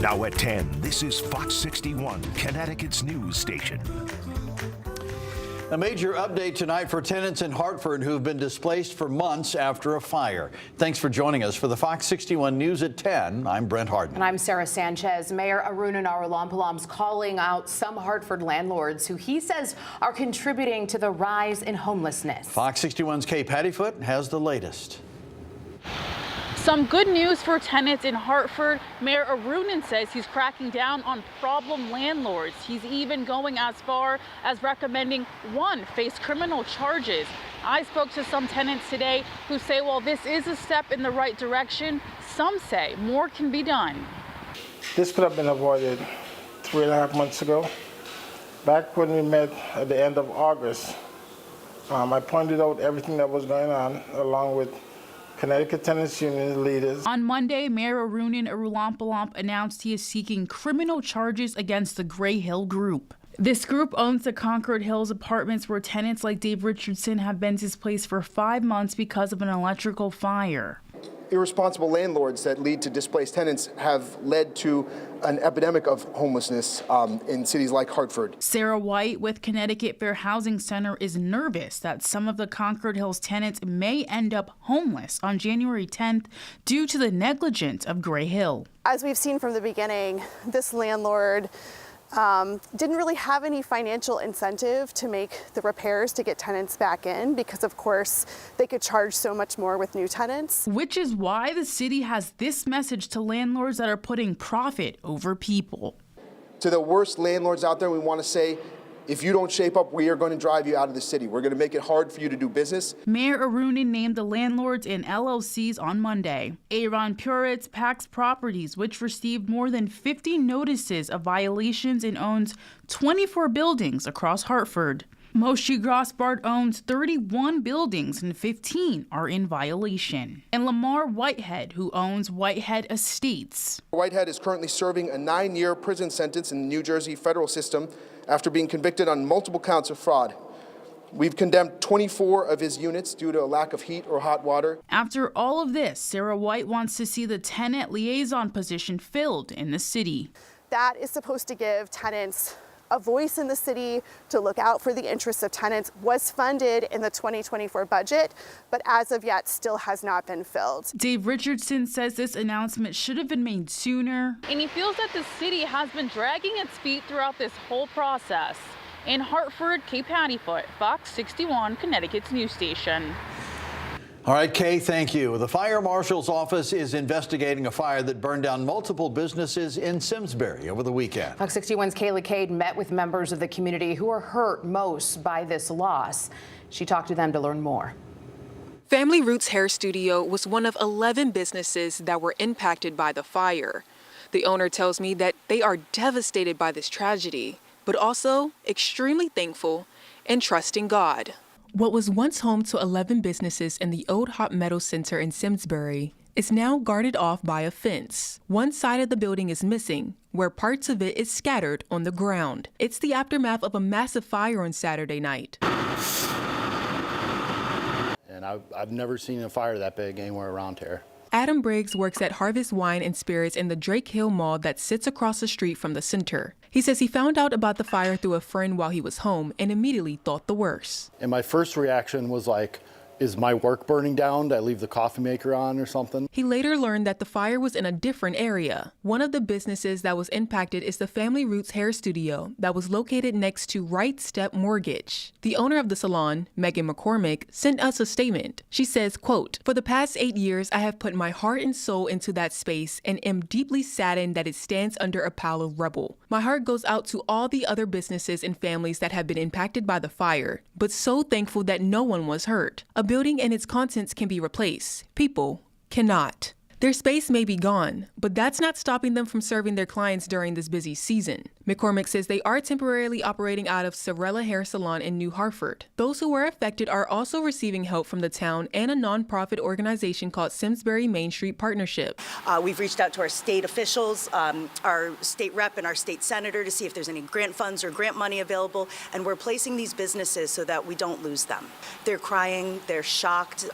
Now at 10, this is Fox 61, Connecticut's news station. A major update tonight for tenants in Hartford who've been displaced for months after a fire. Thanks for joining us for the Fox 61 News at 10. I'm Brent Harden. And I'm Sarah Sanchez. Mayor Arun Narulompalam's calling out some Hartford landlords who he says are contributing to the rise in homelessness. Fox 61's Kay Pattyfoot has the latest. Some good news for tenants in Hartford. Mayor Arunin says he's cracking down on problem landlords. He's even going as far as recommending one face criminal charges. I spoke to some tenants today who say while this is a step in the right direction, some say more can be done. This could have been avoided 3.5 months ago. Back when we met at the end of August, I pointed out everything that was going on along with Connecticut Tenants Union leaders. On Monday, Mayor Arunin Narulompalam announced he is seeking criminal charges against the Gray Hill Group. This group owns the Concord Hills apartments where tenants like Dave Richardson have been displaced for 5 months because of an electrical fire. Irresponsible landlords that lead to displaced tenants have led to an epidemic of homelessness in cities like Hartford. Sarah White with Connecticut Fair Housing Center is nervous that some of the Concord Hills tenants may end up homeless on January 10th due to the negligence of Gray Hill. As we've seen from the beginning, this landlord didn't really have any financial incentive to make the repairs to get tenants back in because, of course, they could charge so much more with new tenants. Which is why the city has this message to landlords that are putting profit over people. To the worst landlords out there, we want to say, if you don't shape up, we are going to drive you out of the city. We're going to make it hard for you to do business. Mayor Arunin named the landlords and LLCs on Monday. Aaron Puritz Pax Properties, which received more than 50 notices of violations and owns 24 buildings across Hartford. Moshe Grossbart owns 31 buildings and 15 are in violation. And Lamar Whitehead, who owns Whitehead Estates. Whitehead is currently serving a 9-year prison sentence in the New Jersey federal system after being convicted on multiple counts of fraud. We've condemned 24 of his units due to a lack of heat or hot water. After all of this, Sarah White wants to see the tenant liaison position filled in the city. That is supposed to give tenants a voice in the city to look out for the interests of tenants, was funded in the 2024 budget, but as of yet still has not been filled. Dave Richardson says this announcement should have been made sooner. And he feels that the city has been dragging its feet throughout this whole process. In Hartford, Kay Pattyfoot, Fox 61, Connecticut's news station. All right, Kay, thank you. The fire marshal's office is investigating a fire that burned down multiple businesses in Simsbury over the weekend. Fox 61's Kayla Cade met with members of the community who are hurt most by this loss. She talked to them to learn more. Family Roots Hair Studio was one of 11 businesses that were impacted by the fire. The owner tells me that they are devastated by this tragedy, but also extremely thankful and trusting God. What was once home to 11 businesses in the old Hot Metal Center in Simsbury is now guarded off by a fence. One side of the building is missing, where parts of it is scattered on the ground. It's the aftermath of a massive fire on Saturday night. And I've never seen a fire that big anywhere around here. Adam Briggs works at Harvest Wine and Spirits in the Drake Hill Mall that sits across the street from the center. He says he found out about the fire through a friend while he was home and immediately thought the worst. And my first reaction was like, is my work burning down? Did I leave the coffee maker on or something? He later learned that the fire was in a different area. One of the businesses that was impacted is the Family Roots Hair Studio that was located next to Right Step Mortgage. The owner of the salon, Megan McCormick, sent us a statement. She says, quote, "For the past 8 years, I have put my heart and soul into that space and am deeply saddened that it stands under a pile of rubble. My heart goes out to all the other businesses and families that have been impacted by the fire, but so thankful that no one was hurt. A building and its contents can be replaced. People cannot. Their space may be gone, but that's not stopping them from serving their clients during this busy season. McCormick says they are temporarily operating out of Sorella Hair Salon in New Hartford. Those who were affected are also receiving help from the town and a nonprofit organization called Simsbury Main Street Partnership. We've reached out to our state officials, our state rep and our state senator to see if there's any grant funds or grant money available, and we're placing these businesses so that we don't lose them. They're crying, they're shocked,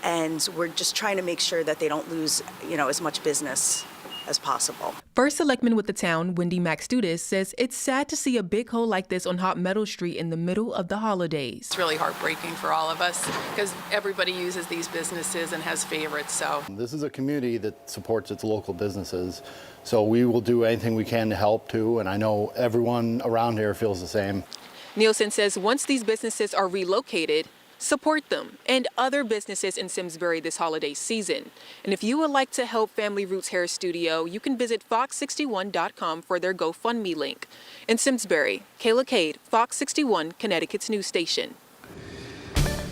and we're just trying to make sure that they don't lose, as much business as possible. First Selectman with the town, Wendy Maxtudis, says it's sad to see a big hole like this on Hot Meadow Street in the middle of the holidays. It's really heartbreaking for all of us because everybody uses these businesses and has favorites. So This is a community that supports its local businesses, so we will do anything we can to help too, and I know everyone around here feels the same. Nielsen says once these businesses are relocated, support them and other businesses in Simsbury this holiday season. And if you would like to help Family Roots Hair Studio, you can visit fox61.com for their GoFundMe link. In Simsbury, Kayla Cade, Fox 61, Connecticut's news station.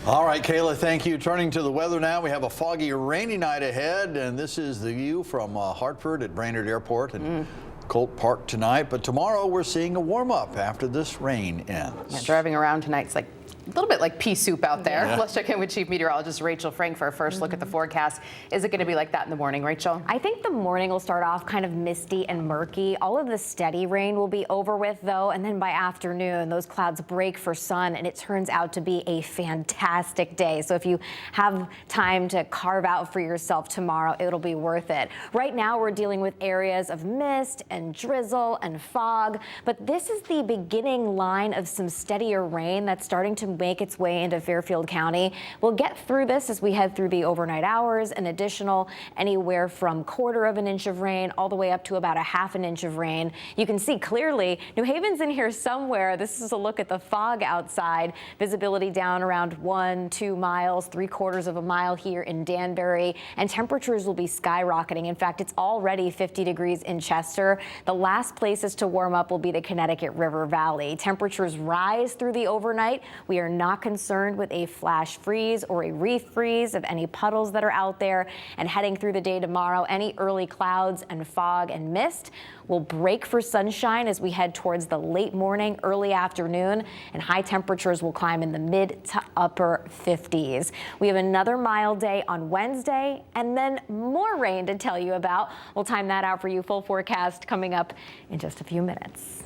All right, Kayla, thank you. Turning to the weather now, we have a foggy, rainy night ahead, and this is the view from Hartford at Brainerd Airport and Colt Park tonight. But tomorrow we're seeing a warm-up after this rain ends. Yeah, driving around tonight's like a little bit like pea soup out there. Yeah. Let's check in with Chief Meteorologist Rachel Frank for a first look at the forecast. Is it going to be like that in the morning, Rachel? I think the morning will start off kind of misty and murky. All of the steady rain will be over with, though, and then by afternoon, those clouds break for sun, and it turns out to be a fantastic day. So if you have time to carve out for yourself tomorrow, it'll be worth it. Right now, we're dealing with areas of mist and drizzle and fog, but this is the beginning line of some steadier rain that's starting to make its way into Fairfield County. We'll get through this as we head through the overnight hours. An additional anywhere from 1/4 of an inch of rain all the way up to about 1/2 inch of rain. You can see clearly New Haven's in here somewhere. This is a look at the fog outside. Visibility down around 1-2 miles, 3/4 of a mile here in Danbury, and temperatures will be skyrocketing. In fact, it's already 50 degrees in Chester. The last places to warm up will be the Connecticut River Valley. Temperatures rise through the overnight. We are not concerned with a flash freeze or a refreeze of any puddles that are out there. And heading through the day tomorrow, any early clouds and fog and mist will break for sunshine as we head towards the late morning, early afternoon, and high temperatures will climb in the mid to upper 50s. We have another mild day on Wednesday and then more rain to tell you about. We'll time that out for you. Full forecast coming up in just a few minutes.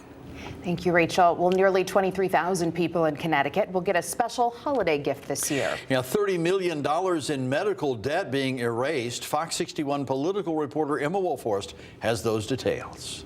Thank you, Rachel. Well, nearly 23,000 people in Connecticut will get a special holiday gift this year. Yeah, $30 million in medical debt being erased. Fox 61 political reporter Emma Wolforst has those details.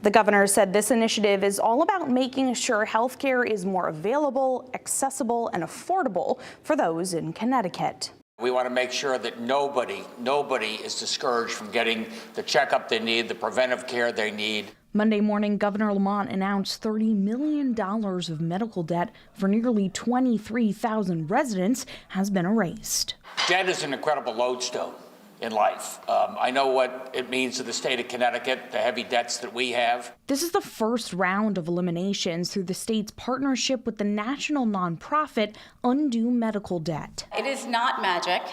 The governor said this initiative is all about making sure health care is more available, accessible, and affordable for those in Connecticut. We want to make sure that nobody is discouraged from getting the checkup they need, the preventive care they need. Monday morning, Governor Lamont announced $30 million of medical debt for nearly 23,000 residents has been erased. Debt is an incredible lodestone in life. I know what it means to the state of Connecticut, the heavy debts that we have. This is the first round of eliminations through the state's partnership with the national nonprofit Undo Medical Debt. It is not magic.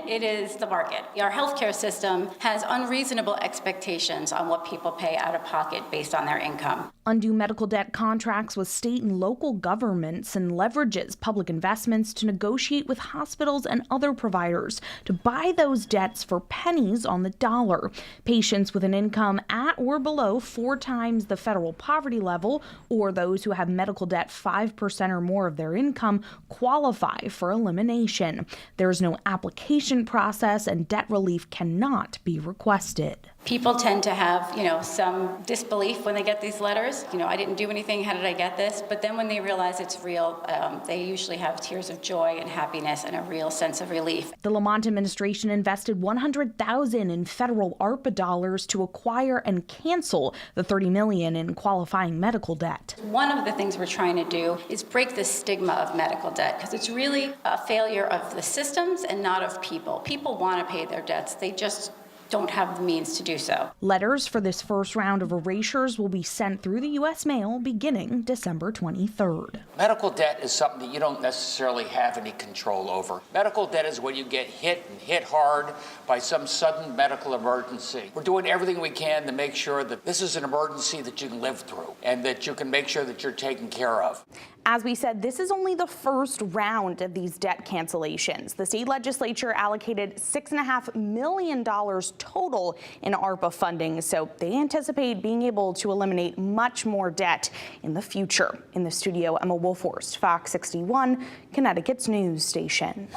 It is the market. Our healthcare system has unreasonable expectations on what people pay out of pocket based on their income. Undo Medical Debt contracts with state and local governments and leverages public investments to negotiate with hospitals and other providers to buy those debts for pennies on the dollar. Patients with an income at or below 4 times the federal poverty level, or those who have medical debt 5% or more of their income, qualify for elimination. There is no application process, and debt relief cannot be requested. People tend to have, some disbelief when they get these letters. I didn't do anything, how did I get this? But then when they realize it's real, they usually have tears of joy and happiness and a real sense of relief. The Lamont administration invested $100,000 in federal ARPA dollars to acquire and cancel the $30 million in qualifying medical debt. One of the things we're trying to do is break the stigma of medical debt, because it's really a failure of the systems and not of people. People want to pay their debts. They just don't have the means to do so. Letters for this first round of erasures will be sent through the U.S. mail beginning December 23rd. Medical debt is something that you don't necessarily have any control over. Medical debt is when you get hit and hit hard by some sudden medical emergency. We're doing everything we can to make sure that this is an emergency that you can live through and that you can make sure that you're taken care of. As we said, this is only the first round of these debt cancellations. The state legislature allocated $6.5 million total in ARPA funding, so they anticipate being able to eliminate much more debt in the future. In the studio, Emma Wolforst, Fox 61, Connecticut's news station.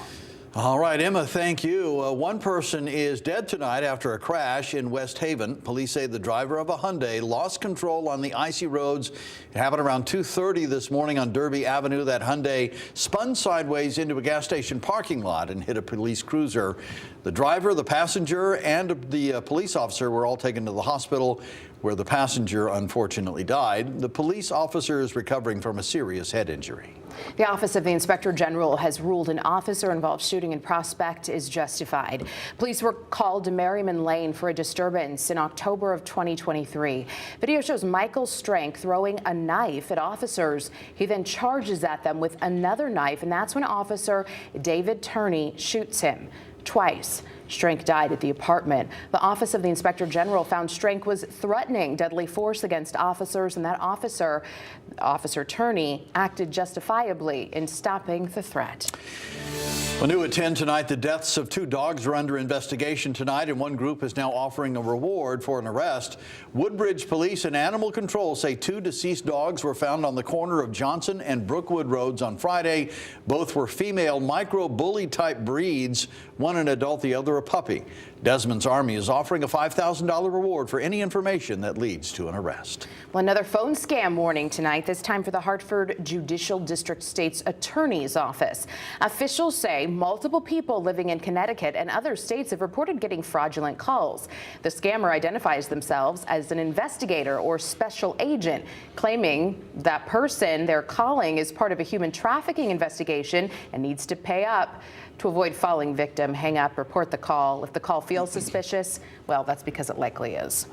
All right, Emma, thank you. One person is dead tonight after a crash in West Haven. Police say the driver of a Hyundai lost control on the icy roads. It happened around 2:30 this morning on Derby Avenue. That Hyundai spun sideways into a gas station parking lot and hit a police cruiser. The driver, the passenger, and the police officer were all taken to the hospital, where the passenger unfortunately died. The police officer is recovering from a serious head injury. The Office of the Inspector General has ruled an officer-involved shooting in Prospect is justified. Police were called to Merriman Lane for a disturbance in October of 2023. Video shows Michael Strank throwing a knife at officers. He then charges at them with another knife, and that's when Officer David Turney shoots him twice. Strank died at the apartment. The Office of the Inspector General found Strank was threatening deadly force against officers, and that officer, Officer Turney, acted justifiably in stopping the threat. Well, new at 10 tonight, the deaths of 2 dogs are under investigation tonight, and one group is now offering a reward for an arrest. Woodbridge Police and Animal Control say 2 deceased dogs were found on the corner of Johnson and Brookwood Roads on Friday. Both were female micro-bully type breeds, one an adult, the other a puppy. Desmond's Army is offering a $5,000 reward for any information that leads to an arrest. Well, another phone scam warning tonight, this time for the Hartford Judicial District State's Attorney's Office. Officials say multiple people living in Connecticut and other states have reported getting fraudulent calls. The scammer identifies themselves as an investigator or special agent, claiming that person they're calling is part of a human trafficking investigation and needs to pay up. To avoid falling victim, hang up, report the call. If the call feels suspicious, well, that's because it likely is.